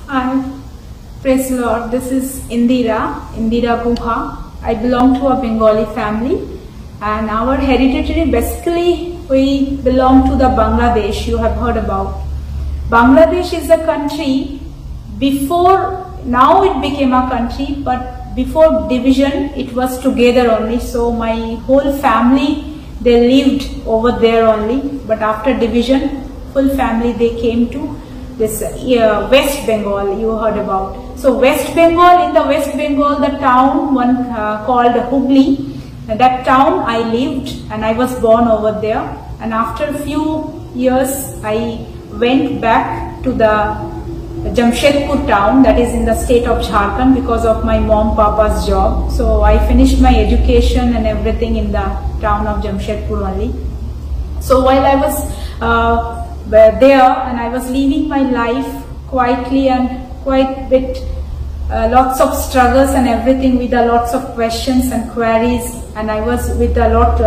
Hi, praise the Lord. This is Indira Guha. I belong to a Bengali family, and our heritage basically we belong to the Bangladesh. You have heard about. Bangladesh is a country before, now it became a country, but before division it was together only. So my whole family, they lived over there only, but after division, full family they came to this West Bengal you heard about. So West Bengal, in the West Bengal, the town one called Hooghly, that town I lived and I was born over there. And after a few years I went back to the Jamshedpur town, that is in the state of Jharkhand, because of my mom papa's job. So I finished my education and everything in the town of Jamshedpur only. So while I was there and I was living my life quietly and quite bit lots of struggles and everything, with lots of questions and queries, and I was with a lot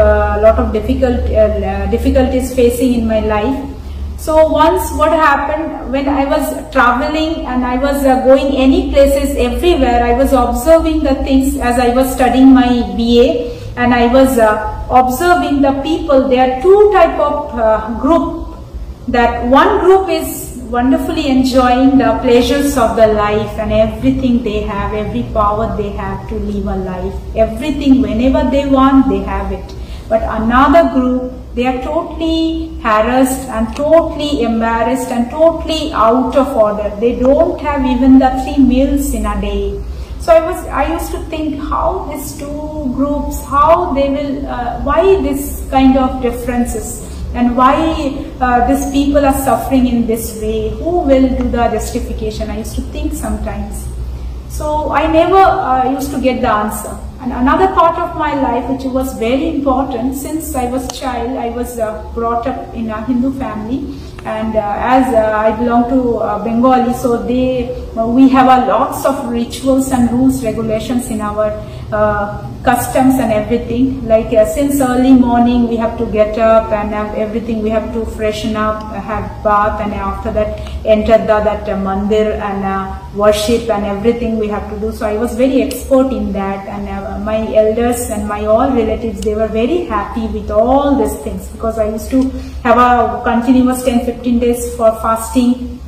of difficulties facing in my life. So once what happened, when I was traveling and I was going any places, everywhere I was observing the things as I was studying my BA, and I was observing the people. There are two type of group. That one group is wonderfully enjoying the pleasures of the life and everything they have, every power they have to live a life, everything whenever they want they have it. But another group, they are totally harassed and totally embarrassed and totally out of order. They don't have even the 3 meals in a day. So I used to think how these two groups, how they will, why this kind of differences, and why these people are suffering in this way. Who will do the justification? I used to think sometimes. So I never used to get the answer. And another part of my life which was very important, since I was child, I was brought up in a Hindu family, and as I belong to Bengali, so we have lots of rituals and rules, regulations in our customs and everything. Like since early morning we have to get up and have everything, we have to freshen up, have bath, and after that enter that mandir and worship and everything we have to do. So I was very expert in that, and my elders and my all relatives, they were very happy with all these things, because I used to have a continuous 10-15 days for fasting.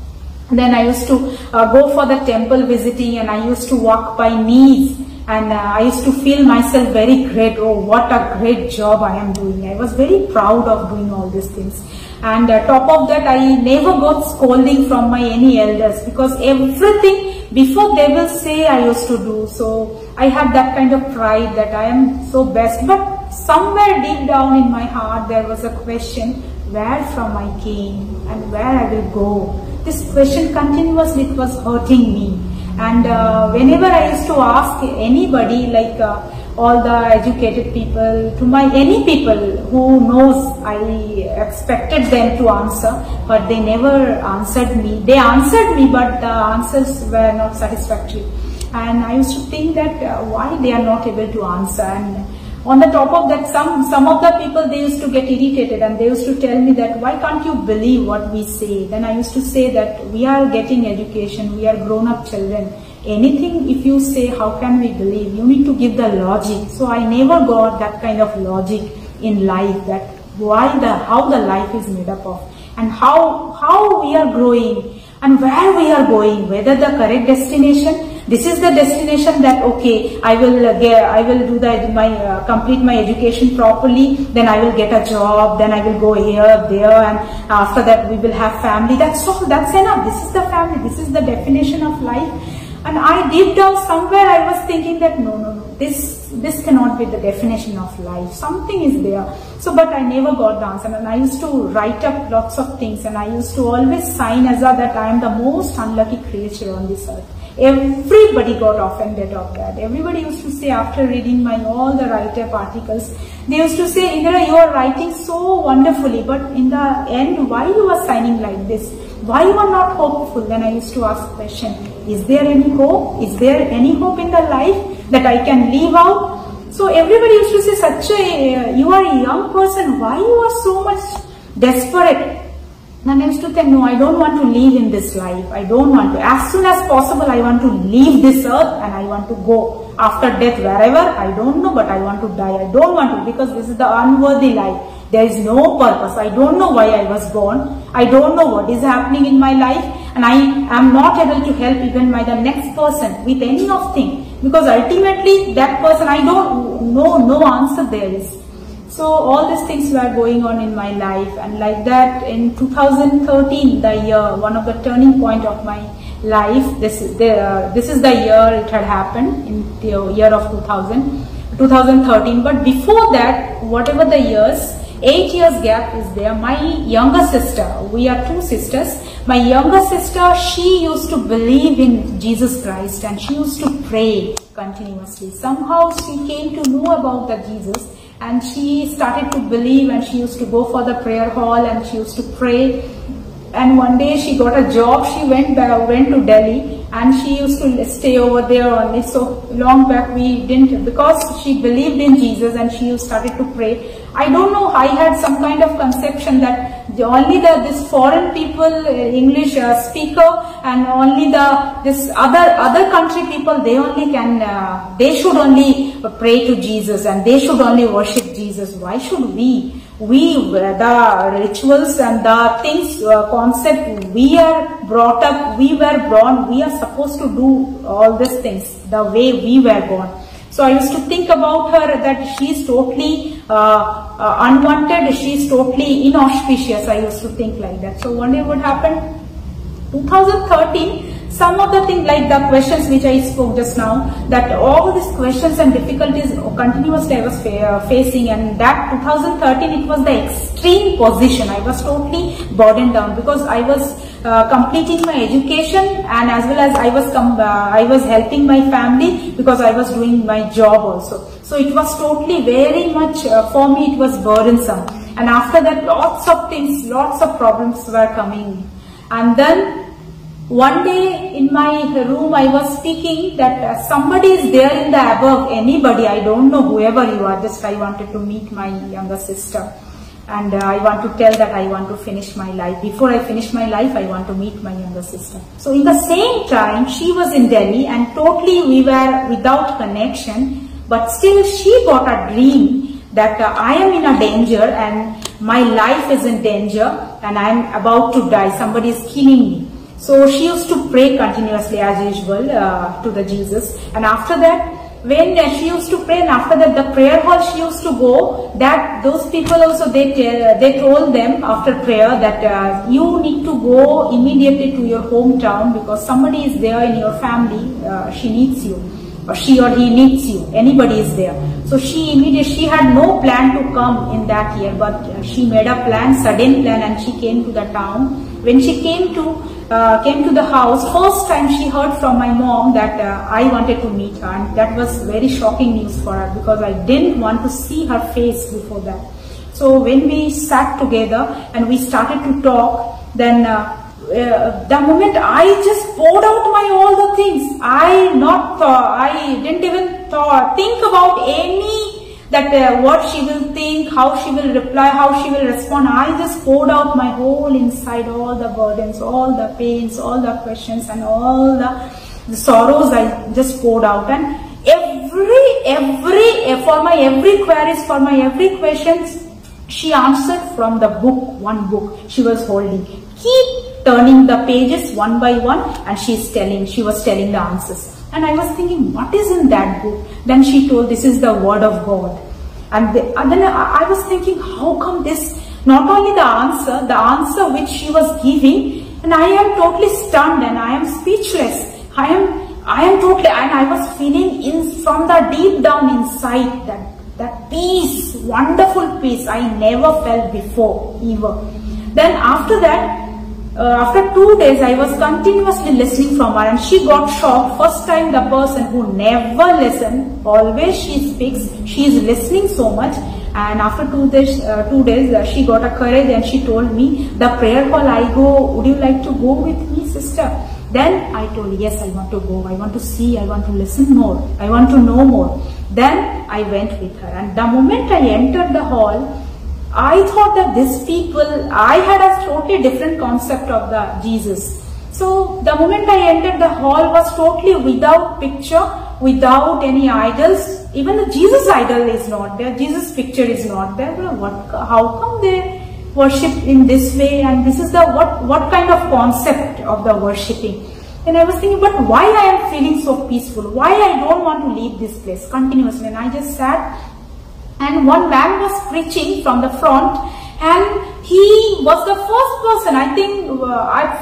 Then I used to go for the temple visiting, and I used to walk by knees, and I used to feel myself very great. Oh, what a great job I am doing. I was very proud of doing all these things. And top of that, I never got scolding from my any elders, because everything before they will say I used to do. So I have that kind of pride that I am so best. But somewhere deep down in my heart there was a question, where from I came and where I will go. This question continuously, it was hurting me. And whenever I used to ask anybody, like all the educated people, to any people who knows, I expected them to answer, but they never answered me. They answered me, but the answers were not satisfactory. And I used to think that why they are not able to answer. And on the top of that, some of the people, they used to get irritated, and they used to tell me that why can't you believe what we say. Then I used to say that we are getting education, we are grown up children. Anything if you say, how can we believe? You need to give the logic. So I never got that kind of logic in life, that how the life is made up of, and how we are growing and where we are going, whether the correct destination. This is the destination that okay, I will do complete my education properly, then I will get a job, then I will go here, there, and after that we will have family. That's all, that's enough. This is the family, this is the definition of life. And I deep down somewhere I was thinking that no, this cannot be the definition of life. Something is there. So, but I never got the answer, and I used to write up lots of things, and I used to always sign as that I am the most unlucky creature on this earth. Everybody got offended of that. Everybody used to say, after reading all the write-up articles, they used to say, Indira, you are writing so wonderfully, but in the end, why you are signing like this? Why you are not hopeful? Then I used to ask the question, is there any hope? Is there any hope in the life that I can live out? So everybody used to say, you are a young person, why you are so much desperate? And I used to think, no, I don't want to live in this life. I don't want to. As soon as possible, I want to leave this earth and I want to go after death wherever. I don't know, but I want to die. I don't want to, because this is the unworthy life. There is no purpose. I don't know why I was born. I don't know what is happening in my life. And I am not able to help even the next person with any of thing. Because ultimately, that person, I don't know, no answer there is. So all these things were going on in my life, and like that in 2013, the year, one of the turning point of my life, this is the year it had happened, in the year of 2013. But before that, whatever the years, 8 years gap is there. My younger sister, we are two sisters, my younger sister, she used to believe in Jesus Christ and she used to pray continuously. Somehow she came to know about the Jesus, and she started to believe, and she used to go for the prayer hall and she used to pray. And one day she got a job. She went to Delhi and she used to stay over there only. So long back we didn't, because she believed in Jesus and she started to pray. I don't know, I had some kind of conception that only this foreign people, English speaker, and only this other country people, they only can, they should only pray to Jesus and they should only worship Jesus. Why should we? The rituals and the things, concept, we are brought up, we were born, we are supposed to do all these things the way we were born. So I used to think about her that she is totally unwanted, she is totally inauspicious. I used to think like that. So one day what happened? 2013, some of the things like the questions which I spoke just now, that all these questions and difficulties continuously I was facing, and that 2013 it was the extreme position. I was totally burdened down because I was completing my education, and as well as I was helping my family because I was doing my job also. So it was totally very much for me it was burdensome. And after that, lots of things, lots of problems were coming. And then one day in my room I was speaking that somebody is there in the above, anybody, I don't know, whoever you are, just I wanted to meet my younger sister. And I want to tell that I want to finish my life. Before I finish my life, I want to meet my younger sister. So in the same time, she was in Delhi and totally we were without connection. But still she got a dream that I am in a danger and my life is in danger and I am about to die. Somebody is killing me. So she used to pray continuously as usual to the Jesus. And after that, when she used to pray, and after that the prayer hall she used to go, that those people also, they told them after prayer that you need to go immediately to your hometown because somebody is there in your family, she needs you, or she or he needs you, anybody is there. So she had no plan to come in that year, but she made a plan, sudden plan, and she came to the town. When she came to the house, first time she heard from my mom that I wanted to meet her, and that was very shocking news for her because I didn't want to see her face before that. So when we sat together and we started to talk, then the moment I just poured out all the things, I didn't even think about any that what she will think, how she will reply, how she will respond. I just poured out my whole inside, all the burdens, all the pains, all the questions and all the sorrows I just poured out. And for my every queries, for my every questions, she answered from the book, one book she was holding. Keep turning the pages one by one and she was telling the answers. And I was thinking, what is in that book? Then she told, this is the word of God. And then I was thinking, how come this, not only the answer which she was giving, and I am totally stunned and I am speechless. I am totally, and I was feeling from the deep down inside that peace, wonderful peace I never felt before, ever. Then after that, after 2 days, I was continuously listening from her and she got shocked. First time the person who never listened, always she speaks, she is listening so much. And after 2 days, she got a courage and she told me, the prayer hall I go, would you like to go with me, sister? Then I told, yes, I want to go, I want to see, I want to listen more, I want to know more. Then I went with her, and the moment I entered the hall, I thought that these people, I had a totally different concept of the Jesus. So the moment I entered, the hall was totally without picture, without any idols. Even the Jesus idol is not there. Jesus picture is not there. How come they worship in this way? And this is the what kind of concept of the worshipping? And I was thinking, but why I am feeling so peaceful? Why I don't want to leave this place continuously? And I just sat, and one man was preaching from the front, and he was the first person, I think,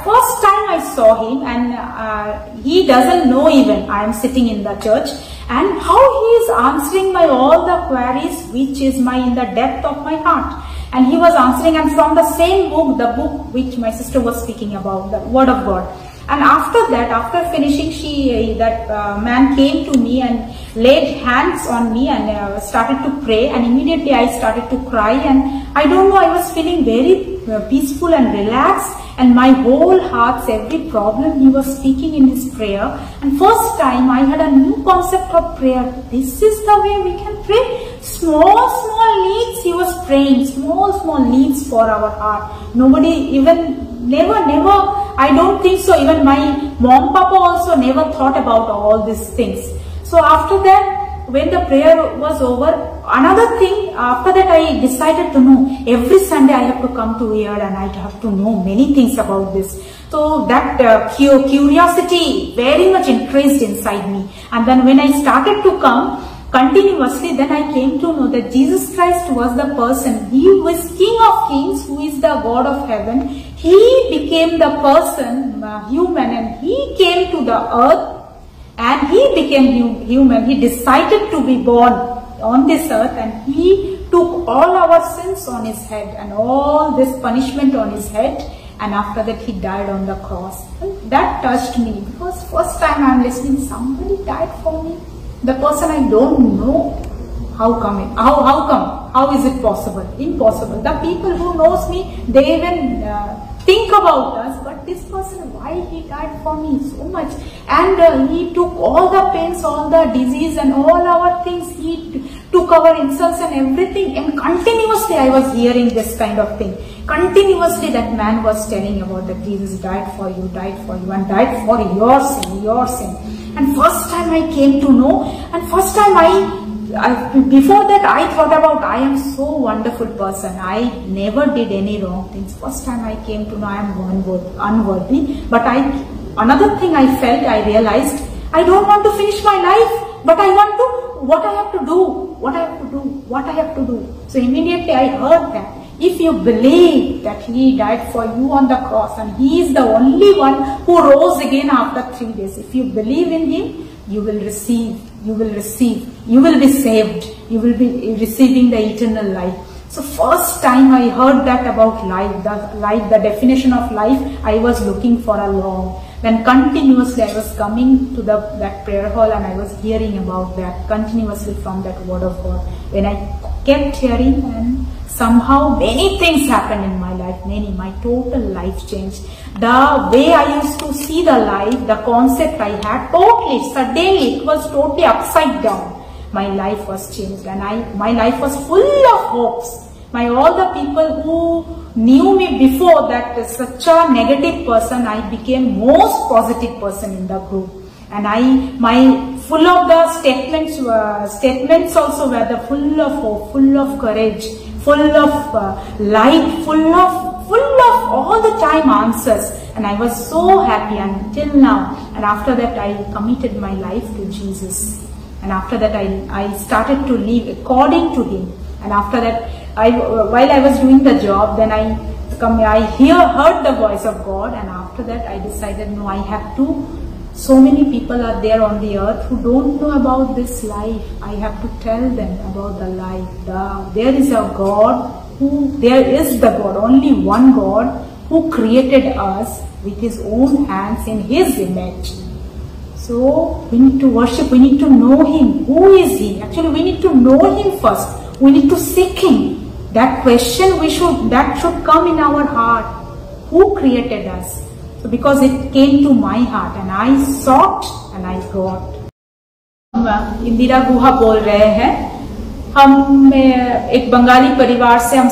first time I saw him, and he doesn't know even I am sitting in the church, and how he is answering my all the queries which is in the depth of my heart. And he was answering, and from the same book, the book which my sister was speaking about, the Word of God. And after that, after finishing, that man came to me and laid hands on me and started to pray, and immediately I started to cry, and I don't know, I was feeling very peaceful and relaxed, and my whole heart's every problem he was speaking in his prayer. And first time I had a new concept of prayer. This is the way we can pray. Small needs he was praying, small needs for our heart. Nobody even, never, I don't think so, even my mom, papa also never thought about all these things. So after that, when the prayer was over, another thing, after that I decided to know, every Sunday I have to come to here and I have to know many things about this. So that curiosity very much increased inside me. And then when I started to come continuously, then I came to know that Jesus Christ was the person. He was King of Kings, who is the God of heaven. He became the person, human, and he came to the earth and he became human. He decided to be born on this earth, and he took all our sins on his head and all this punishment on his head, and after that he died on the cross. And that touched me, because first time I am listening, somebody died for me. The person I don't know. How come? How is it possible? Impossible. The people who knows me, they even think about us, but this person, why he died for me so much? And he took all the pains, all the disease and all our things. He took our insults and everything, and continuously I was hearing this kind of thing. Continuously that man was telling about that Jesus died for you, and died for your sin. And first time I came to know, and first time before that I thought about, I am so wonderful person, I never did any wrong things. First time I came to know I am unworthy. But another thing I felt, I realized, I don't want to finish my life, but I want to, what I have to do. So immediately I heard that, if you believe that he died for you on the cross, and he is the only one who rose again after 3 days, if you believe in him, you will receive, you will be saved, you will be receiving the eternal life. So first time I heard that about life, the definition of life, I was looking for a long. Then continuously I was coming to that prayer hall, and I was hearing about that continuously from that Word of God. When I kept hearing, and somehow many things happened in my life, my total life changed. The way I used to see the life, the concept I had, suddenly it was totally upside down. My life was changed, and my life was full of hopes. All the people who knew me before that such a negative person, I became most positive person in the group. And full of the statements also were full of hope, full of courage, full of light, full of all the time answers. And I was so happy until now. And after that I committed my life to Jesus. And after that I started to live according to him. And after that, while I was doing the job, then I heard the voice of God, and after that I decided, no, I have to. So many people are there on the earth who don't know about this life. I have to tell them about the life. There is a God, only one God, who created us with his own hands in his image. So we need to worship, we need to know him. Who is he? Actually, we need to know him first. We need to seek him. That question that should come in our heart. Who created us? So because it came to my heart, and I sought and I got. Indira गुहा बोल रहे हैं. हम एक बंगाली परिवार से हम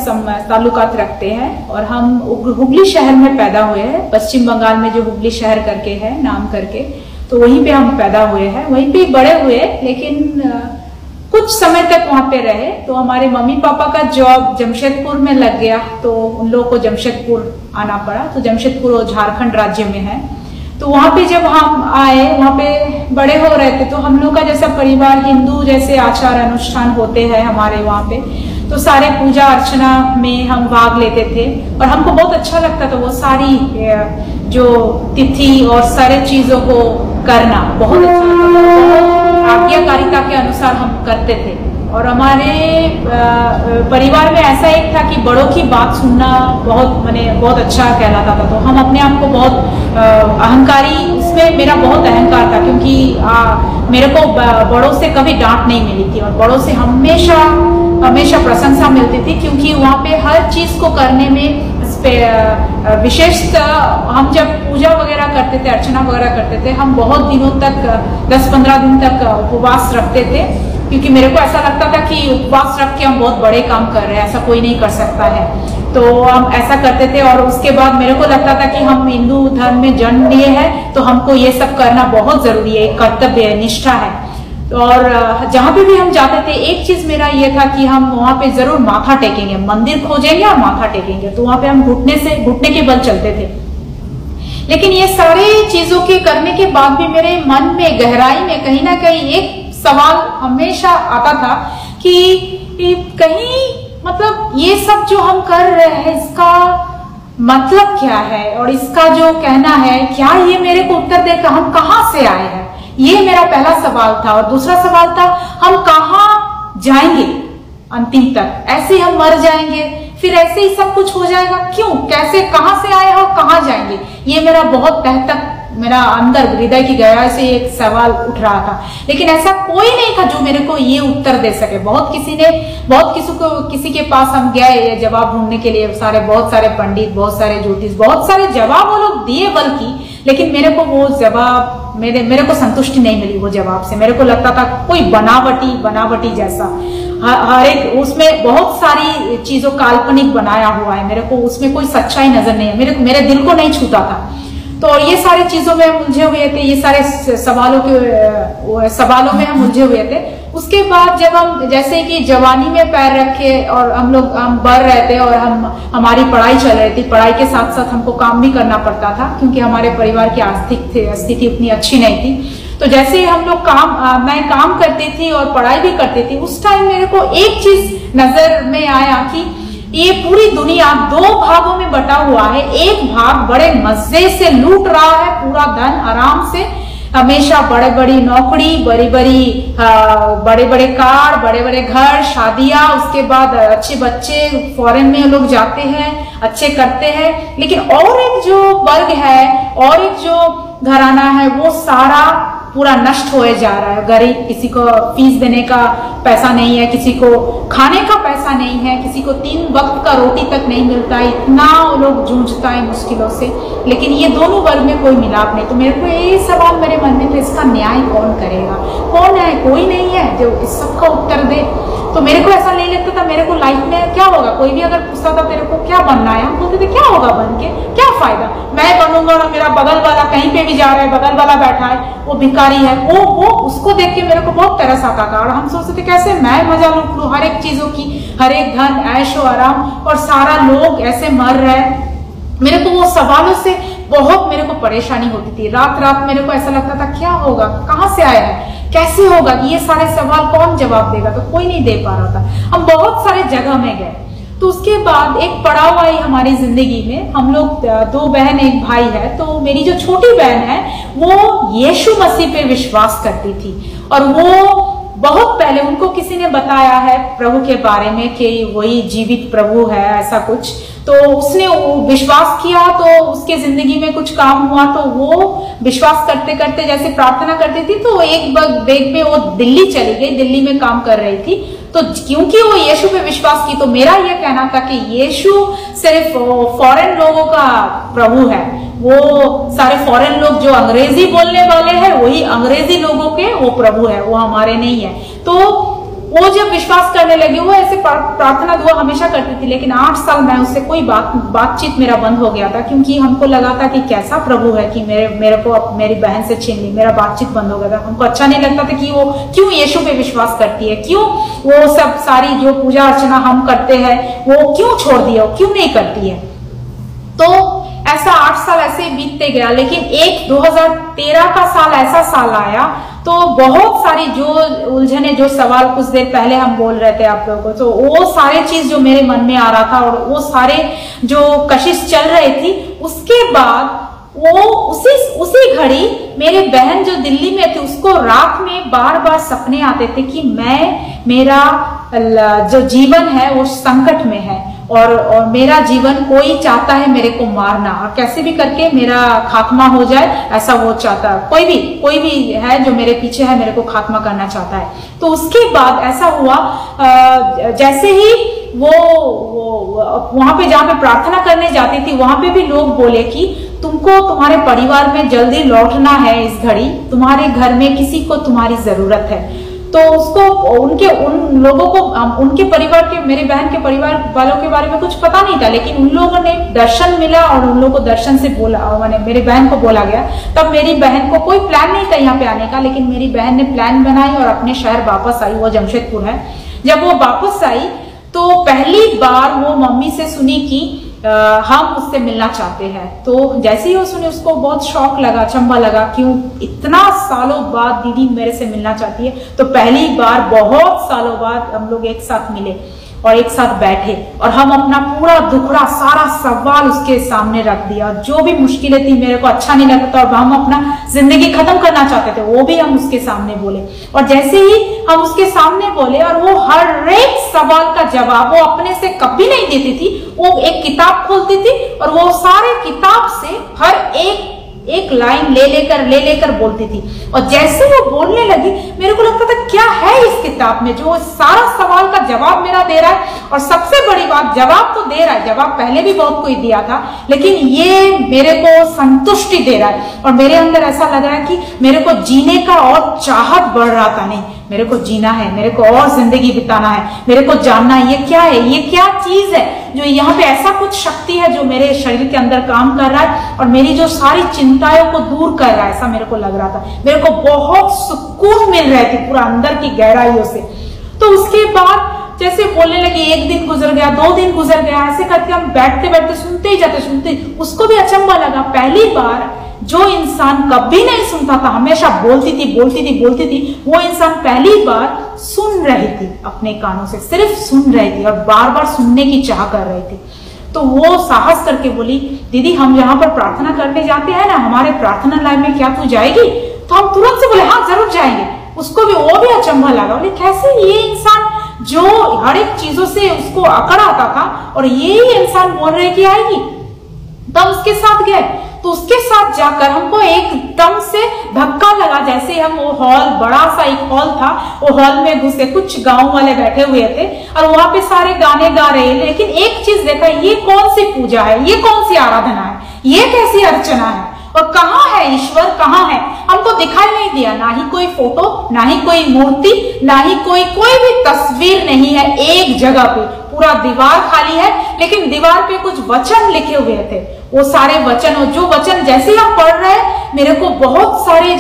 ताल्लुकात रखते हैं और हम हुगली शहर में पैदा हुए हैं। पश्चिम बंगाल में जो हुगली शहर करके है नाम करके, तो वहीं पे हम पैदा हुए हैं, वहीं पे बड़े हुए। लेकिन कुछ समय तक वहां पे रहे तो हमारे मम्मी पापा का जॉब जमशेदपुर में लग गया, तो उन लोगों को जमशेदपुर आना पड़ा। तो जमशेदपुर झारखंड राज्य में है। तो वहां पे जब हम आए, वहां पे बड़े हो रहे थे, तो हम लोग का जैसा परिवार हिंदू जैसे आचार अनुष्ठान होते हैं हमारे वहां पे, तो सारे पूजा अर्चना में हम भाग लेते थे और हमको बहुत अच्छा लगता था। वो सारी जो तिथि और सारे चीजों को करना बहुत अच्छा लगता था। आज्ञाकारिता के अनुसार हम करते थे और हमारे परिवार में ऐसा एक था कि बड़ों की बात सुनना बहुत अच्छा कहलाता था। तो हम अपने आप को बहुत अहंकारी, इसमें मेरा बहुत अहंकार था क्योंकि मेरे को बड़ों से कभी डांट नहीं मिली थी और बड़ों से हमेशा प्रशंसा मिलती थी, क्योंकि वहाँ पे हर चीज को करने में विशेषतः हम जब पूजा वगैरह करते थे, अर्चना वगैरह करते थे, हम बहुत दिनों तक 10-15 दिन तक उपवास रखते थे, क्योंकि मेरे को ऐसा लगता था कि उपवास रख के हम बहुत बड़े काम कर रहे हैं, ऐसा कोई नहीं कर सकता है। तो हम ऐसा करते थे और उसके बाद मेरे को लगता था कि हम हिंदू धर्म में जन्म लिए हैं तो हमको ये सब करना बहुत जरूरी है, कर्तव्य है, निष्ठा है। और जहां पे भी हम जाते थे एक चीज मेरा ये था कि हम वहां पे जरूर माथा टेकेंगे, मंदिर खोजेंगे और माथा टेकेंगे। तो वहां पे हम घुटने के बल चलते थे। लेकिन ये सारे चीजों के करने के बाद भी मेरे मन में गहराई में कहीं ना कहीं एक सवाल हमेशा आता था कि कहीं मतलब ये सब जो हम कर रहे हैं इसका मतलब क्या है, और इसका जो कहना है क्या ये मेरे को उत्तर देगा, हम कहाँ से आए हैं, ये मेरा पहला सवाल था। और दूसरा सवाल था हम कहाँ जाएंगे अंतिम तक, ऐसे हम मर जाएंगे फिर ऐसे ही सब कुछ हो जाएगा, क्यों, कैसे, कहाँ से आए हो, कहाँ जाएंगे, ये मेरा बहुत तह तक मेरा अंदर हृदय की गहराई से एक सवाल उठ रहा था। लेकिन ऐसा कोई नहीं था जो मेरे को ये उत्तर दे सके। किसी के पास हम गए ये जवाब ढूंढने के लिए, बहुत सारे पंडित, बहुत सारे ज्योतिष, बहुत सारे जवाब वो लोग दिए बल्कि, लेकिन मेरे को वो जवाब मेरे को संतुष्टि नहीं मिली वो जवाब से। मेरे को लगता था कोई बनावटी जैसा, हर एक उसमें बहुत सारी चीजों काल्पनिक बनाया हुआ है, मेरे को उसमें कोई सच्चाई नजर नहीं है, मेरे दिल को नहीं छूता था। तो ये सारी चीजों में हम उलझे हुए थे, ये सारे सवालों में हम उलझे हुए थे। उसके बाद जब हम जैसे कि जवानी में पैर रखे और हम बढ़ रहे थे और हमारी पढ़ाई चल रही थी, पढ़ाई के साथ साथ हमको काम भी करना पड़ता था क्योंकि हमारे परिवार की आर्थिक स्थिति उतनी अच्छी नहीं थी। तो जैसे ही हम लोग मैं काम करती थी और पढ़ाई भी करती थी, उस टाइम मेरे को एक चीज नजर में आया कि ये पूरी दुनिया दो भागों में बटा हुआ है। एक भाग बड़े मजे से लूट रहा है पूरा धन आराम से, हमेशा बड़ी नौकरी, बड़े बड़े कार, बड़े बड़े घर, शादियां, उसके बाद अच्छे बच्चे, फॉरेन में लोग जाते हैं, अच्छे करते हैं। लेकिन और एक जो वर्ग है और एक जो घराना है वो सारा पूरा नष्ट होए जा रहा है। गरीब, किसी को फीस देने का पैसा नहीं है, किसी को खाने का पैसा नहीं है, किसी को 3 वक्त का रोटी तक नहीं मिलता है, इतना लोग जूझता है मुश्किलों से। लेकिन ये दोनों वर्ग में कोई मिलाप नहीं। तो मेरे को ये सवाल मेरे मन में था, इसका न्याय कौन करेगा, कौन है, कोई नहीं है जो इस सब का उत्तर दे। तो मेरे को ऐसा नहीं लगता था मेरे को लाइफ में क्या होगा, कोई भी अगर पूछता था तेरे को क्या बनना है, हम बोलते थे क्या होगा बन के, क्या फायदा, मैं बनूंगा ना, मेरा बगल वाला कहीं पे भी जा रहा है, बगल वाला बैठा है वो भिखारी है, वो उसको देख के मेरे को बहुत तरस आता था। और हम सोचते थे कैसे मैं मजा लूट लूं हर एक चीजों की, हर एक धन, ऐशो आराम, और सारा लोग ऐसे मर रहे हैं। मेरे को वो सवालों से बहुत मेरे को परेशानी होती थी। रात मेरे को ऐसा लगता था क्या होगा, कहाँ से आया है, कैसे होगा, ये सारे सवाल कौन जवाब देगा। तो कोई नहीं दे पा रहा था। हम बहुत सारे जगह में गए। तो उसके बाद एक पड़ाव आई हमारी जिंदगी में। हम लोग 2 बहन 1 भाई है। तो मेरी जो छोटी बहन है वो यीशु मसीह पे विश्वास करती थी और वो बहुत पहले उनको किसी ने बताया है प्रभु के बारे में कि वही जीवित प्रभु है, ऐसा कुछ। तो उसने विश्वास किया, तो उसके जिंदगी में कुछ काम हुआ, तो वो विश्वास करते करते जैसे प्रार्थना करती थी, तो एक बेग में वो दिल्ली चली गई, दिल्ली में काम कर रही थी। तो क्योंकि वो यीशु पे विश्वास की, तो मेरा ये कहना था कि यीशु सिर्फ फॉरेन लोगों का प्रभु है, वो सारे फॉरेन लोग जो अंग्रेजी बोलने वाले हैं वही अंग्रेजी लोगों के वो प्रभु है, वो हमारे नहीं है। तो वो जब विश्वास करने लगी, वो ऐसे प्रार्थना दुआ हमेशा करती थी, लेकिन 8 साल मैं उससे कोई बातचीत मेरा बंद हो गया था, क्योंकि हमको लगा था कि कैसा प्रभु है कि मेरे को मेरी बहन से छीन ली, मेरा बातचीत बंद हो गया था। हमको अच्छा नहीं लगता था कि वो क्यों यीशु पे विश्वास करती है, क्यों वो सब सारी जो पूजा अर्चना हम करते हैं वो क्यों छोड़ दिया, क्यों नहीं करती है। तो ऐसा 8 साल ऐसे बीतते गया, लेकिन एक 2013 का साल ऐसा साल आया तो बहुत सारी जो उलझने, जो सवाल कुछ देर पहले हम बोल रहे थे आप लोगों को, तो वो सारे चीज जो मेरे मन में आ रहा था और वो सारे जो कशिश चल रही थी, उसके बाद वो उसी घड़ी मेरे बहन जो दिल्ली में थी, उसको रात में बार बार सपने आते थे कि मेरा जो जीवन है वो संकट में है और मेरा जीवन कोई चाहता है मेरे को मारना, और कैसे भी करके मेरा खात्मा हो जाए, ऐसा वो चाहता है। कोई भी है जो मेरे पीछे है, मेरे को खात्मा करना चाहता है। तो उसके बाद ऐसा हुआ, जैसे ही वो वहां पे जहाँ पे प्रार्थना करने जाती थी, वहां पे भी लोग बोले कि तुमको तुम्हारे परिवार में जल्दी लौटना है, इस घड़ी तुम्हारे घर में किसी को तुम्हारी जरूरत है। तो उसको उन लोगों को, उनके परिवार के, मेरी बहन के परिवार वालों के बारे में कुछ पता नहीं था, लेकिन उन लोगों ने दर्शन मिला और उन लोगों को दर्शन से बोला, मैंने मेरी बहन को बोला गया। तब मेरी बहन को कोई प्लान नहीं था यहाँ पे आने का, लेकिन मेरी बहन ने प्लान बनाई और अपने शहर वापस आई, वो जमशेदपुर है। जब वो वापस आई तो पहली बार वो मम्मी से सुनी कि हम उससे मिलना चाहते हैं। तो जैसे ही वो सुने, उसको बहुत शौक लगा, अचंभा लगा, क्यों इतना सालों बाद दीदी मेरे से मिलना चाहती है। तो पहली बार बहुत सालों बाद हम लोग एक साथ मिले और एक साथ बैठे और हम अपना पूरा दुखड़ा सारा सवाल उसके सामने रख दिया। जो भी मुश्किलें थी, मेरे को अच्छा नहीं लगता और हम अपना जिंदगी खत्म करना चाहते थे, वो भी हम उसके सामने बोले। और जैसे ही हम उसके सामने बोले और वो हर एक सवाल का जवाब वो अपने से कभी नहीं देती थी, वो एक किताब खोलती थी और वो सारे किताब से हर एक लाइन ले लेकर बोलती थी। और जैसे वो बोलने लगी, मेरे को लगता था क्या है इस किताब में जो सारा सवाल का जवाब मेरा दे रहा है। और सबसे बड़ी बात, जवाब तो दे रहा है, जवाब पहले भी बहुत कोई दिया था, लेकिन ये मेरे को संतुष्टि दे रहा है और मेरे अंदर ऐसा लग रहा है कि मेरे को जीने का और चाहत बढ़ रहा था। नहीं, मेरे को जीना है, मेरे को और जिंदगी बिताना है, मेरे को जानना है ये क्या है, ये क्या चीज है जो यहाँ पे ऐसा कुछ शक्ति है जो मेरे शरीर के अंदर काम कर रहा है और मेरी जो सारी चिंताओं को दूर कर रहा है, ऐसा मेरे को लग रहा था। मेरे को बहुत सुकून मिल रहे थे पूरा अंदर की गहराइयों से। तो उसके बाद जैसे बोलने लगी, 1 दिन गुजर गया, 2 दिन गुजर गया, ऐसे करके हम बैठते बैठते सुनते ही जाते, सुनते। उसको भी अचंभा लगा, पहली बार जो इंसान कभी नहीं सुनता था, हमेशा बोलती थी, वो इंसान पहली बार सुन रही थी, अपने कानों से सिर्फ सुन रही थी और बार बार सुनने की चाह कर रही थी। तो वो साहस करके बोली, दीदी हम यहाँ पर प्रार्थना करने जाते हैं ना, हमारे प्रार्थना लाइन में क्या तू जाएगी? तो हम तुरंत से बोले हाँ जरूर जाएंगे। उसको भी, वो भी अचंभा लगा, बोले कैसे ये इंसान जो हर एक चीजों से उसको अकड़ आता था और ये ही इंसान बोल रहे कि आएगी। तब उसके साथ गए, तो उसके साथ जाकर हमको एकदम से धक्का लगा, जैसे हम वो हॉल, बड़ा सा एक हॉल था, वो हॉल में घुसे, कुछ गांव वाले बैठे हुए थे और वहां पे सारे गाने गा रहे, लेकिन एक चीज देखा, ये कौन सी पूजा है, ये कौन सी आराधना है, ये कैसी अर्चना है और कहाँ है ईश्वर, कहाँ है? हमको दिखाई नहीं दिया, ना ही कोई फोटो, ना ही कोई मूर्ति, ना ही कोई भी तस्वीर नहीं है एक जगह पे, पूरा दीवार खाली है, लेकिन दीवार पे कुछ वचन लिखे हुए थे। वो सारे वचन, और जो वचन जैसे हम पढ़ रहे हैं, मेरे को बहुत सारे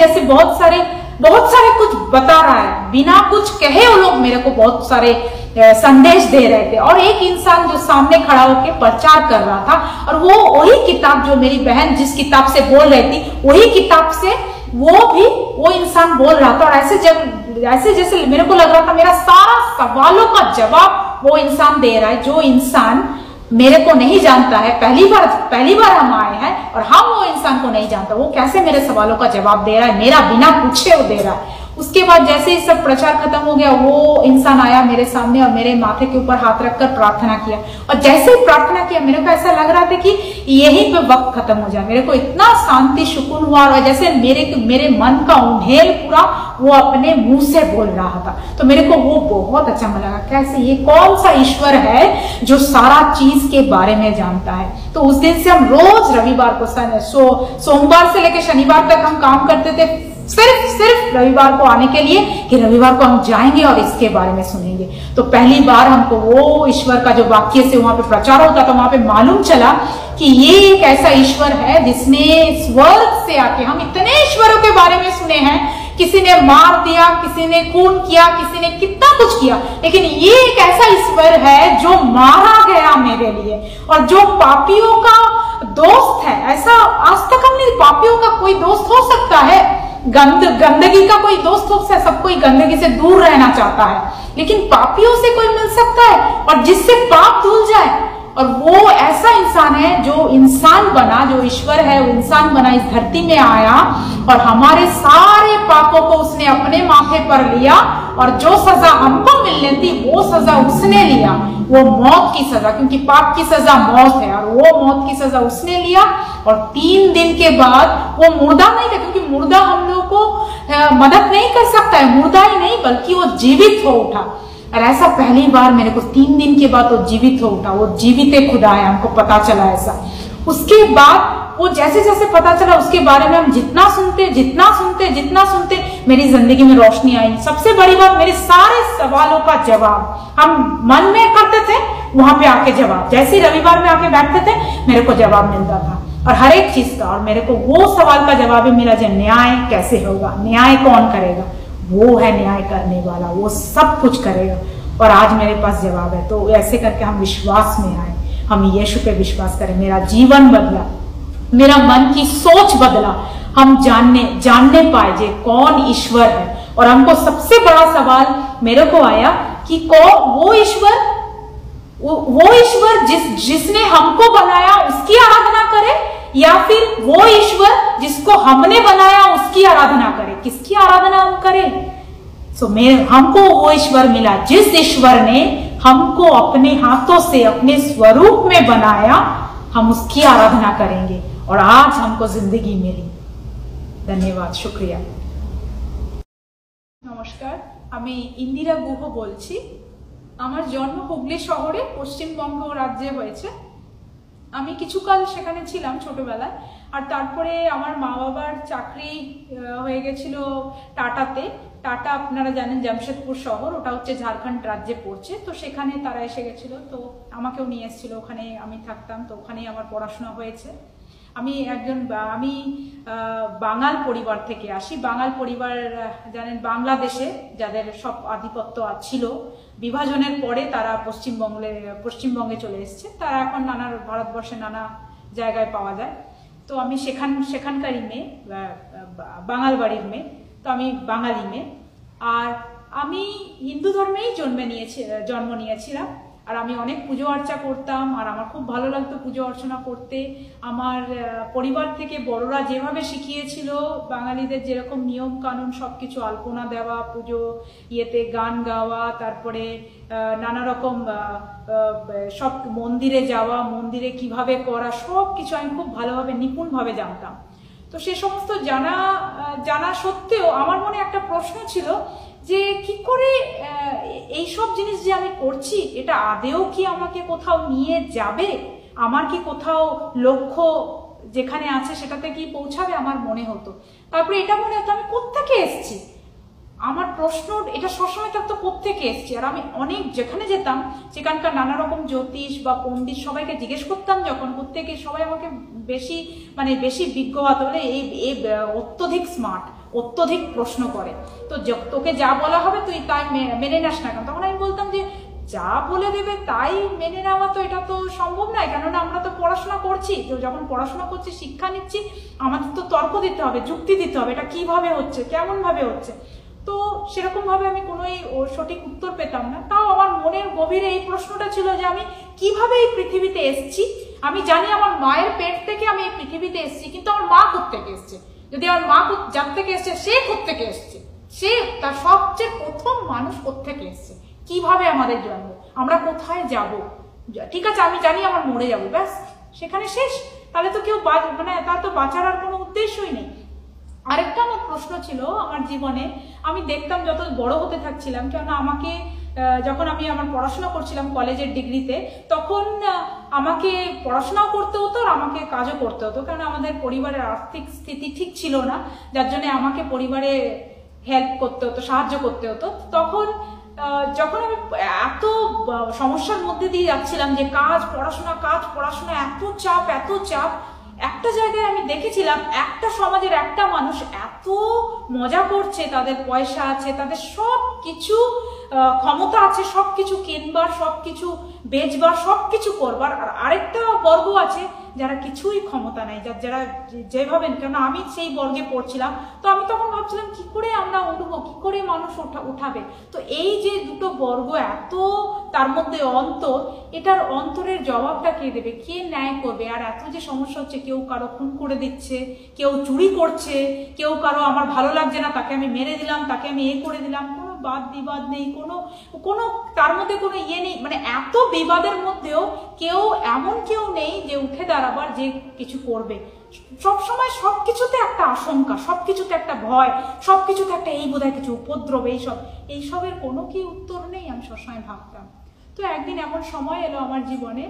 कुछ बता रहा है, बिना कुछ कहे वो लोग मेरे को बहुत सारे संदेश दे रहे थे। और एक इंसान जो सामने खड़ा होकर प्रचार कर रहा था और वो वही किताब जो मेरी बहन जिस किताब से बोल रही थी, वही किताब से वो इंसान बोल रहा था। और ऐसे जैसे मेरे को लग रहा था मेरा सारा सवालों का जवाब वो इंसान दे रहा है, जो इंसान मेरे को नहीं जानता है, पहली बार हम आए हैं और हम वो इंसान को नहीं जानता, वो कैसे मेरे सवालों का जवाब दे रहा है, मेरा बिना पूछे वो दे रहा है। उसके बाद जैसे ही सब प्रचार खत्म हो गया, वो इंसान आया मेरे सामने और मेरे माथे के ऊपर हाथ रखकर प्रार्थना किया। और जैसे ही प्रार्थना किया, मेरे को ऐसा लग रहा था कि यहीं पे वक्त खत्म हो जाए। मेरे को इतना शांति सुकून हुआ और जैसे मेरे मन का उंडेल पूरा वो अपने मुंह से बोल रहा था। तो मेरे को वो बहुत अच्छा लगा, कैसे ये कौन सा ईश्वर है जो सारा चीज के बारे में जानता है। तो उस दिन से हम रोज रविवार को सोमवार से लेकर शनिवार तक हम काम करते थे, सिर्फ रविवार को आने के लिए कि रविवार को हम जाएंगे और इसके बारे में सुनेंगे। तो पहली बार हमको वो ईश्वर का जो वाक्य से वहां पे प्रचार होता था, वहां पे मालूम चला कि ये एक ऐसा ईश्वर है जिसने स्वर्ग से आके, हम इतने ईश्वरों के बारे में सुने हैं, किसी ने मार दिया, किसी ने खून किया, किसी ने कितना कुछ किया, लेकिन ये एक ऐसा ईश्वर है जो मारा गया मेरे लिए और जो पापियों का दोस्त है। ऐसा आज तक हमने, पापियों का कोई दोस्त हो सकता है, गंदगी का कोई दोस्त हो सकता है, सब कोई गंदगी से दूर रहना चाहता है, लेकिन पापियों से कोई मिल सकता है और जिससे पाप धुल जाए। और वो ऐसा इंसान है जो इंसान बना, जो ईश्वर है वो इंसान बना, इस धरती में आया और हमारे सारे पापों को उसने अपने माथे पर लिया और जो सजा हमको मिलनी थी वो सजा उसने लिया, वो मौत की सजा, क्योंकि पाप की सजा मौत है, और वो मौत की सजा उसने लिया। और 3 दिन के बाद वो मुर्दा नहीं था, क्योंकि मुर्दा हम लोग को मदद नहीं कर सकता है, मुर्दा ही नहीं बल्कि वो जीवित हो उठा। और ऐसा पहली बार मेरे को 3 दिन के बाद वो जीवित हो उठा, वो जीवित खुदा है, हमको पता चला ऐसा। उसके बाद वो जैसे जैसे पता चला उसके बारे में हम जितना सुनते मेरी जिंदगी में रोशनी आई। सबसे बड़ी बात, मेरे सारे सवालों का जवाब हम मन में करते थे, वहां पे आके जवाब, जैसे रविवार में आके बैठते थे मेरे को जवाब मिलता था और हर एक चीज का। और मेरे को वो सवाल का जवाब भी मिला, जो न्याय कैसे होगा, न्याय कौन करेगा, वो है न्याय करने वाला, वो सब कुछ करेगा। और आज मेरे पास जवाब है। तो ऐसे करके हम विश्वास में आए, हम यीशु पे विश्वास करें। मेरा जीवन बदला, मेरा मन की सोच बदला, हम जानने पाए जे कौन ईश्वर है। और हमको सबसे बड़ा सवाल मेरे को आया कि वो ईश्वर जिसने हमको बनाया उसकी आराधना करे, या फिर वो ईश्वर जिसको हमने बनाया उसकी आराधना करे। किसकी आराधना हम करें? हमको वो ईश्वर मिला जिस ईश्वर ने हमको अपने हाथों से अपने स्वरूप में बनाया, हम उसकी आराधना करेंगे। और आज हमको जिंदगी मिली। धन्यवाद, शुक्रिया। नमस्कार, আমি ইন্দিরা গুহ বলছি। আমার জন্ম হুগলি শহরে পশ্চিমবঙ্গ রাজ্যে হয়েছে। আমি কিছুকাল সেখানে ছিলাম ছোটবেলায়, আর তারপরে আমার মা বাবার চাকরি হয়ে গেছিল টাটাতে। টাটা আপনারা জানেন জামশেদপুর শহর, ওটা হচ্ছে ঝাড়খণ্ড রাজ্যে পড়ছে। তো সেখানে তারা এসে গেছিল, তো আমাকেও নিয়ে এসেছিল, ওখানে আমি থাকতাম, তো ওখানেই আমার পড়াশোনা হয়েছে। আমি বাঙাল পরিবার থেকে আসি। বাঙাল পরিবার জানেন বাংলাদেশে যাদের সব আধিপত্য ছিল, বিভাজনের পরে তারা পশ্চিমবঙ্গে চলে এসেছে। তারা এখন ভারতবর্ষে নানা জায়গায় পাওয়া যায়। তো আমি সেখানকারই মেয়ে, বাঙাল বাড়ির মেয়ে, তো আমি বাঙালি মেয়ে। আর আমি হিন্দু ধর্মেই জন্ম নিয়েছিলাম। আর আমি অনেক পুজো অর্চা করতাম, আর আমার খুব ভালো লাগতো পুজো অর্চনা করতে। আমার পরিবার থেকে বড়রা যেভাবে শিখিয়েছিল, বাঙালিদের যেরকম নিয়ম কানুন সবকিছু, আলপনা দেওয়া, পুজো ইয়েতে গান গাওয়া, তারপরে নানা রকম সব মন্দিরে যাওয়া, মন্দিরে কিভাবে করা, সব কিছু আমি খুব ভালোভাবে নিপুণভাবে জানতাম। তো সে সমস্ত জানা সত্ত্বেও আমার মনে একটা প্রশ্ন ছিল যে কি করে এই সব জিনিস যে আমি করছি, এটা আদেও কি আমাকে কোথাও নিয়ে যাবে, আমার কি কোথাও লক্ষ্য যেখানে আছে সেটাতে কি পৌঁছাবে, আমার মনে হতো। তারপরে এটা মনে হতো আমি কোত্থেকে এসেছি, আমার প্রশ্ন এটা সবসময় থাকতো কোত্থেকে এসেছি। আর আমি অনেক যেখানে যেতাম সেখানকার নানা রকম জ্যোতিষ বা পণ্ডিত সবাইকে জিজ্ঞেস করতাম যখন, কোত্থেকে, সবাই আমাকে বেশি বিজ্ঞ হতে বলে এই অত্যধিক স্মার্ট, অত্যধিক প্রশ্ন করে, তো তোকে যা বলা হবে তুই তাই মেনে নাস না কেন। তখন আমি বলতাম যে যা বলে দেবে তাই মেনে নেওয়া তো এটা তো সম্ভব নয়, কেননা আমরা তো পড়াশোনা করছি, তো যখন পড়াশোনা করছি, শিক্ষা নিচ্ছি, আমাদের তো তর্ক দিতে হবে, যুক্তি দিতে হবে, এটা কিভাবে হচ্ছে, কেমন ভাবে হচ্ছে। তো সেরকম ভাবে আমি কোনোই সঠিক উত্তর পেতাম না। তাও আমার মনের গভীরে এই প্রশ্নটা ছিল যে আমি কিভাবে এই পৃথিবীতে এসেছি। আমি জানি আমার মায়ের পেট থেকে আমি এই পৃথিবীতে এসেছি, কিন্তু আমার মা কোত্থেকে এসছে, যদি আমার মা যার থেকে এসছে সে কোত্থেকে এসছে, সে তার সবচেয়ে প্রথম মানুষ কোত্থেকে এসছে, কিভাবে আমাদের জন্ম, আমরা কোথায় যাব। ঠিক আছে, আমি জানি আমার মরে যাবো, ব্যাস সেখানে শেষ, তাহলে তো কেউ তার তো বাঁচার আর কোনো উদ্দেশ্যই নেই। আরেকটা আমার প্রশ্ন ছিল আমার জীবনে, আমি দেখতাম যত বড় হতে থাকছিলাম, কেননা আমাকে যখন আমি আমার পড়াশোনা করছিলাম কলেজের ডিগ্রিতে, তখন আমাকে পড়াশোনাও করতে হতো আর আমাকে কাজও করতে হতো, কারণ আমাদের পরিবারের আর্থিক স্থিতি ঠিক ছিল না, যার জন্য আমাকে পরিবারে হেল্প করতে হতো, সাহায্য করতে হতো। তখন যখন আমি এত সমস্যার মধ্যে দিয়ে যাচ্ছিলাম যে কাজ পড়াশোনা, এত চাপ, একটা জায়গায় আমি দেখেছিলাম একটা সমাজের একটা মানুষ এত মজা করছে, তাদের পয়সা আছে, তাদের সব কিছু ক্ষমতা আছে, সবকিছু কিনবার, সবকিছু বেচবার, সবকিছু করবার। আর আরেকটা বর্গ আছে যারা কিছুই ক্ষমতা নাই, যারা যেভাবে, কেন আমি সেই বর্গে পড়ছিলাম, তো আমি তখন ভাবছিলাম কি করে আমরা উঠবো, কি করে মানুষ উঠাবে। তো এই যে দুটো বর্গ এত তার মধ্যে অন্তর, এটার অন্তরের জবাবটা কে দেবে, কে ন্যায় করবে? আর এত যে সমস্যা হচ্ছে, কেউ কারো খুন করে দিচ্ছে, কেউ চুরি করছে, কেউ কারো আমার ভালো লাগছে না তাকে আমি মেরে দিলাম, তাকে আমি করে দিলাম, কোনো বাদ বিবাদ নেই, কোনো তার মধ্যে কোনো ইয়ে নেই, মানে এত বিবাদের মধ্যেও এমন কেউ নেই যে উঠে দাঁড়াবার, যে কিছু করবে। সবসময় সবকিছুতে একটা আশঙ্কা, সবকিছুতে একটা ভয়, সবকিছুতে একটা এই বোধহয় কিছু উপদ্রব, এইসবের কোনো কি উত্তর নেই, আমি সবসময় ভাবতাম। তো একদিন এমন সময় এলো আমার জীবনে,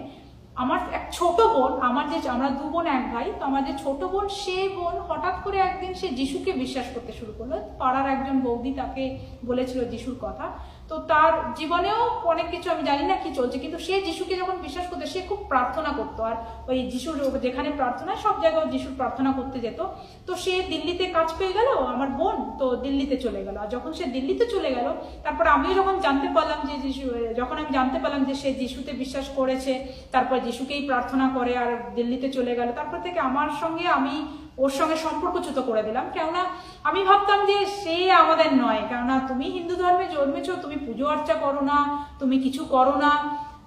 আমার এক ছোট বোন, আমরা 2 বোন 1 ভাই, তো আমার যে ছোট বোন, সে বোন হঠাৎ করে একদিন সে যিশুকে বিশ্বাস করতে শুরু করলো। পাড়ার একজন বৌদি তাকে বলেছিল যিশুর কথা। তো তার জীবনেও অনেক কিছু, আমি জানি না কি চলছে, কিন্তু সে যিশুকে যখন বিশ্বাস করতো, সে খুব প্রার্থনা করতো, আর ওই যিশুর যেখানে প্রার্থনা, সব জায়গায় যিশুর প্রার্থনা করতে যেত। তো সে দিল্লিতে কাজ পেয়ে গেল, আমার বোন, তো দিল্লিতে চলে গেল। আর যখন সে দিল্লিতে চলে গেল, তারপর আমিও যখন জানতে পারলাম যে সে যিশুতে বিশ্বাস করেছে, তারপর যিশুকেই প্রার্থনা করে আর দিল্লিতে চলে গেল, তারপর থেকে আমি ওর সঙ্গে সম্পর্কচ্যুত করে দিলাম। কেননা আমি ভাবতাম যে সে আমাদের নয়, কেননা তুমি হিন্দু ধর্মে জন্মেছো, তুমি পুজো আর্চা করো না, তুমি কিছু করো না।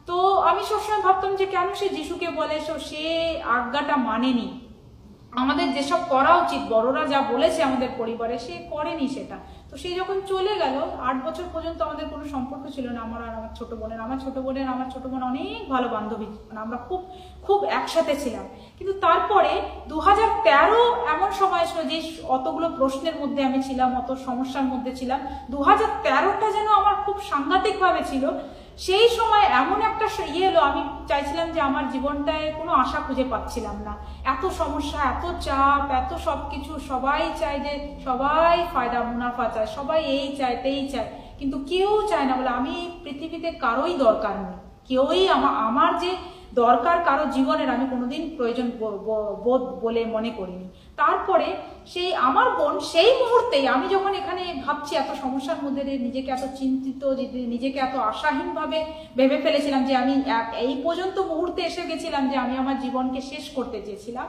তো আমি সবসময় ভাবতাম যে কেন সে যিশুকে বলে, সে আজ্ঞাটা মানেনি। আমাদের যেসব করা উচিত, বড়রা যা বলেছে আমাদের পরিবারে, সে করেনি সেটা। তো সে যখন চলে গেল, 8 বছর পর্যন্ত আমাদের কোনো সম্পর্ক ছিল না, আমার আর আমার ছোট বোনের। আমার ছোট বোন অনেক ভালো বান্ধবী, মানে আমরা খুব একসাথে ছিলাম। কিন্তু তারপরে 2013 এমন সময় ছিল যে অতগুলো প্রশ্নের মধ্যে আমি ছিলাম, অত সমস্যার মধ্যে ছিলাম। 2013টা যেন আমার খুব সাংঘাতিক ভাবে ছিল। সেই সময় এমন একটা এলো, আমি চাইছিলাম যে আমার জীবনটায় কোনো আশা খুঁজে পাচ্ছিলাম না। এত সমস্যা, এত চাপ, এত সবকিছু, সবাই চায় যে সবাই ফায়দা মুনাফা চায়, সবাই এই চায় তেই চায়, কিন্তু কেউ চায় না বলে আমি পৃথিবীতে কারোই দরকার নেই, কেউই আমার যে দরকার কারো জীবনের, আমি কোনোদিন প্রয়োজন বোধ বলে মনে করিনি। তারপরে সেই আমার বোন, সেই মুহূর্তেই আমি যখন এখানে ভাবছি, এত সমস্যার মধ্যে নিজেকে এত চিন্তিত, নিজেকে এত আশাহীন ভাবে ভেবে ফেলেছিলাম যে আমি এই পর্যন্ত মুহূর্তে এসে গেছিলাম যে আমি আমার জীবনকে শেষ করতে চেয়েছিলাম।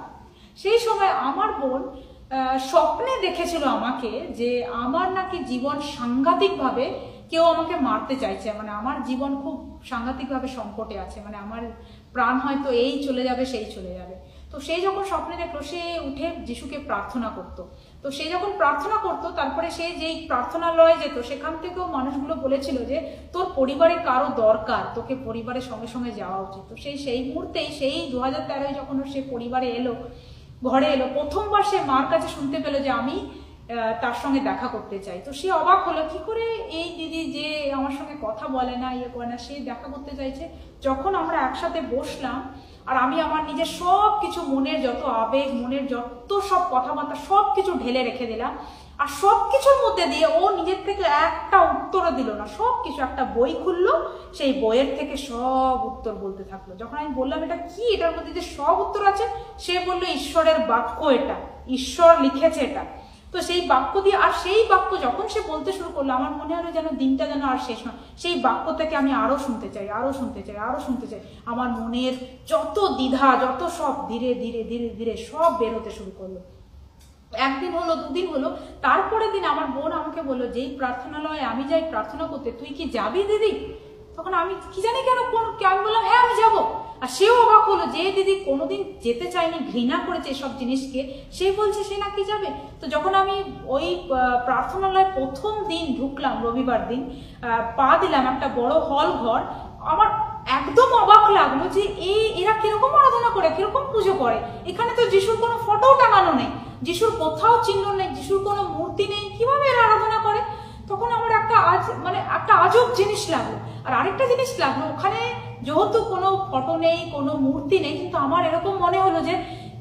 সেই সময় আমার বোন স্বপ্নে দেখেছিল আমাকে যে আমার নাকি জীবন সাংঘাতিকভাবে কেউ আমাকে মারতে চাইছে, মানে আমার জীবন খুব সাংঘাতিকভাবে সংকটে আছে, মানে আমার প্রাণ হয়তো এই চলে যাবে, সেই চলে যাবে। তো সে যখন স্বপ্নে দেখলো, সে উঠে যিশুকে প্রার্থনা করত। তো সে যখন প্রার্থনা করতো, তারপরে সে যেই প্রার্থনালয়ে যেত, সেখান থেকেও মানুষগুলো বলেছিল যে তোর পরিবারে কারো দরকার, তোকে পরিবারের সঙ্গে সঙ্গে যাওয়া উচিত। তো সেই মুহূর্তেই, সেই 2013 যখন সে পরিবারে ঘরে এলো, প্রথমবার সে মার কাছে শুনতে পেলো যে আমি তার সঙ্গে দেখা করতে চাই। তো সে অবাক হলো, কি করে এই দিদি যে আমার সঙ্গে কথা বলে না, ইয়ে করে না, সে দেখা করতে চাইছে। যখন আমরা একসাথে বসলাম, আর আমি আমার নিজের সব কিছু, মনের যত আবেগ, মনের যত সব কথাবার্তা, সব কিছু ঢেলে রেখে দিলাম। আর সব কিছুর মধ্যে দিয়ে ও নিজের থেকে একটা উত্তরও দিল না, সব কিছু, একটা বই খুললো, সেই বইয়ের থেকে সব উত্তর বলতে থাকলো। যখন আমি বললাম এটা কি, এটার মধ্যে যে সব উত্তর আছে, সে বললো ঈশ্বরের বাক্য, এটা ঈশ্বর লিখেছে এটা। তো সেই বাক্য দিয়ে, আর সেই বাক্য যখন সে বলতে শুরু করলো, আমার মনে হলো যেন দিনটা যেন আর শেষ নয়। সেই বাক্য থেকে আমি আরো শুনতে চাই, আরো শুনতে চাই, আরো শুনতে চাই। আমার মনের যত দ্বিধা, যত সব ধীরে ধীরে ধীরে ধীরে সব বেরোতে শুরু করলো। একদিন হলো, 2 দিন হলো, তারপরের দিন আমার বোন আমাকে বললো, যেই প্রার্থনালয়ে আমি যাই প্রার্থনা করতে, তুই কি যাবি দিদি? তখন আমি কি জানি কেন, আমি বললাম হ্যাঁ আমি যাবো। আর সেও অবাক হলো যে দিদি কোনোদিন যেতে চায়নি, ঘৃণা করেছে এসব জিনিসকে, সে বলছে সে নাকি যাবে। তো যখন আমি ওই প্রার্থনালয়ে প্রথম দিন ঢুকলাম, রবিবার দিন পা দিলাম, একটা বড় হল ঘর, আমার একদম অবাক লাগলো যে এরা কিরকম আরাধনা করে, কিরকম পুজো করে। এখানে তো যিশুর কোনো ফটো টাঙানো নেই, যিশুর কোথাও চিহ্ন নেই, যিশুর কোনো মূর্তি নেই, কিভাবে এরা আরাধনা করে? তখন আমার একটা আজব জিনিস লাগলো। আর আরেকটা জিনিস লাগলো, ওখানে যেহেতু কোনো ফটো নেই, কোনো মূর্তি নেই, কিন্তু আমার এরকম মনে হলো যে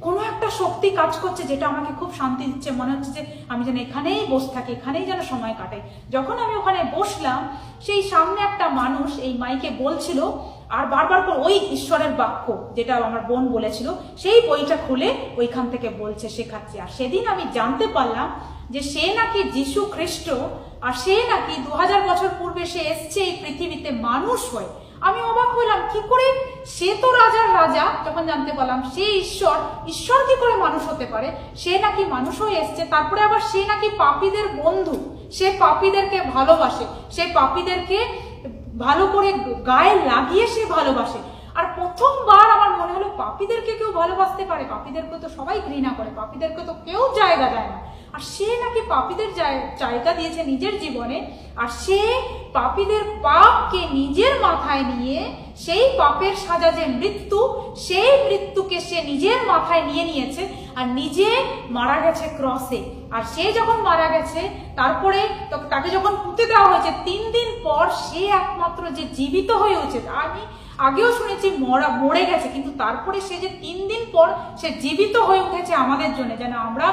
কোনো একটা শক্তি কাজ করছে যেটা আমাকে খুব শান্তি দিচ্ছে। মনে হচ্ছে যে আমি যেন এখানেই বসে থাকি, এখানেই যেন সময় কাটাই। যখন আমি ওখানে বসলাম, সেই সামনে একটা মানুষ এই মাইকে বলছিল, আর বারবার করে ওই ঈশ্বরের বাক্য যেটা আমার বোন বলেছিল, সেই বইটা খুলে ওইখান থেকে বলছে, শেখাচ্ছে। আর সেদিন আমি জানতে পারলাম যে সে নাকি যিশু খ্রিস্ট, আর সে নাকি 2000 বছর পূর্বে সে এসছে এই পৃথিবীতে মানুষ হয়ে। আমি অবাক হইলাম, কি করে সে তো রাজার রাজা, যখন জানতে পারলাম সে ঈশ্বর কি করে মানুষ হতে পারে? সে নাকি মানুষ হয়ে এসছে, তারপরে আবার সে নাকি পাপীদের বন্ধু, সে পাপীদেরকে ভালোবাসে, সে পাপীদেরকে ভালো করে গায়ে লাগিয়ে সে ভালোবাসে। আর প্রথমবার আমার মনে হলো পাপীদেরকে কেউ ভালোবাসতে পারে? পাপীদেরকে তো সবাই ঘৃণা করে, পাপীদেরকে তো কেউ জায়গা দেয় না। আর সে নাকি পাপীদের জায়গা দিয়েছে নিজের জীবনে, আর সে পাপীদের পাপকে নিজের মাথায় নিয়ে, সেই পাপের সাজা যে মৃত্যু, সেই মৃত্যুকে সে নিজের মাথায় নিয়ে নিয়েছে, আর নিজে মারা গেছে ক্রসে। আর সে যখন মারা গেছে, তারপরে তাকে যখন পুঁতে দেওয়া হয়েছে, 3 দিন পর সে একমাত্র যে জীবিত হয়ে উঠেছে। আমি আগেও শুনেছি মরে গেছে, কিন্তু তারপরে সে যে 3 দিন পর সে জীবিত হয়ে উঠেছে আমাদের জন্য, যেন আমরা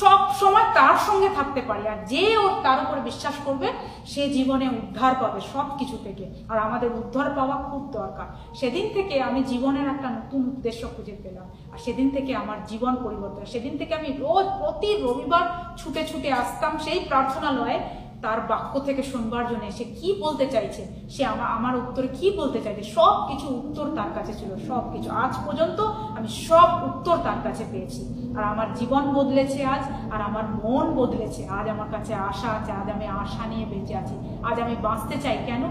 সব সময় তার সঙ্গে থাকতে পারি। আর যে তার উপরে বিশ্বাস করবে সে জীবনে উদ্ধার পাবে সব কিছু থেকে। আর আমাদের উদ্ধার পাওয়া খুব দরকার। সেদিন থেকে আমি জীবনের একটা নতুন উদ্দেশ্য খুঁজে পেলাম, আর সেদিন থেকে আমার জীবন পরিবর্তন। সেদিন থেকে আমি প্রতি রবিবার ছুটে ছুটে আসতাম সেই প্রার্থনালয়ে, তার বাক্য থেকে শুনবার জন্য। সে কি বলতে চাইছে, সে আমার উত্তরে কি বলতে চাইছে, সব কিছু উত্তর তার কাছে ছিল, সব কিছু। আজ পর্যন্ত আমি সব উত্তর তার কাছে পেয়েছি। আর আমার জীবন বদলেছে আজ, আর আমার মন বদলেছে। আজ আমার কাছে আশা আছে, আজ আমি আশা নিয়ে বেঁচে আছি। আজ আমি বাঁচতে চাই। কেন?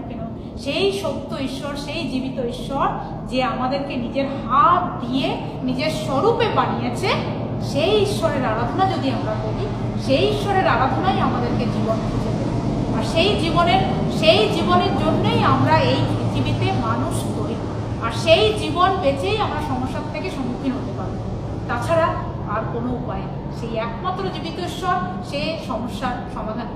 সেই সত্য ঈশ্বর, সেই জীবিত ঈশ্বর যে আমাদেরকে নিজের হাত দিয়ে নিজের স্বরূপে বানিয়েছে, সেই ঈশ্বরের আরাধনা যদি আমরা করি, সেই ঈশ্বরের আরাধনাই আমাদেরকে জীবন খুঁজে দেবে। আর সেই জীবনের জন্যই আমরা এই পৃথিবীতে মানুষ করি। আর সেই জীবন বেঁচেই আমরা সমস্যার থেকে সম্মুখীন হতে পারবো। তাছাড়া আর কোনো উপায় নেই। সেই একমাত্র জীবিত ঈশ্বর সে সমস্যার সমাধান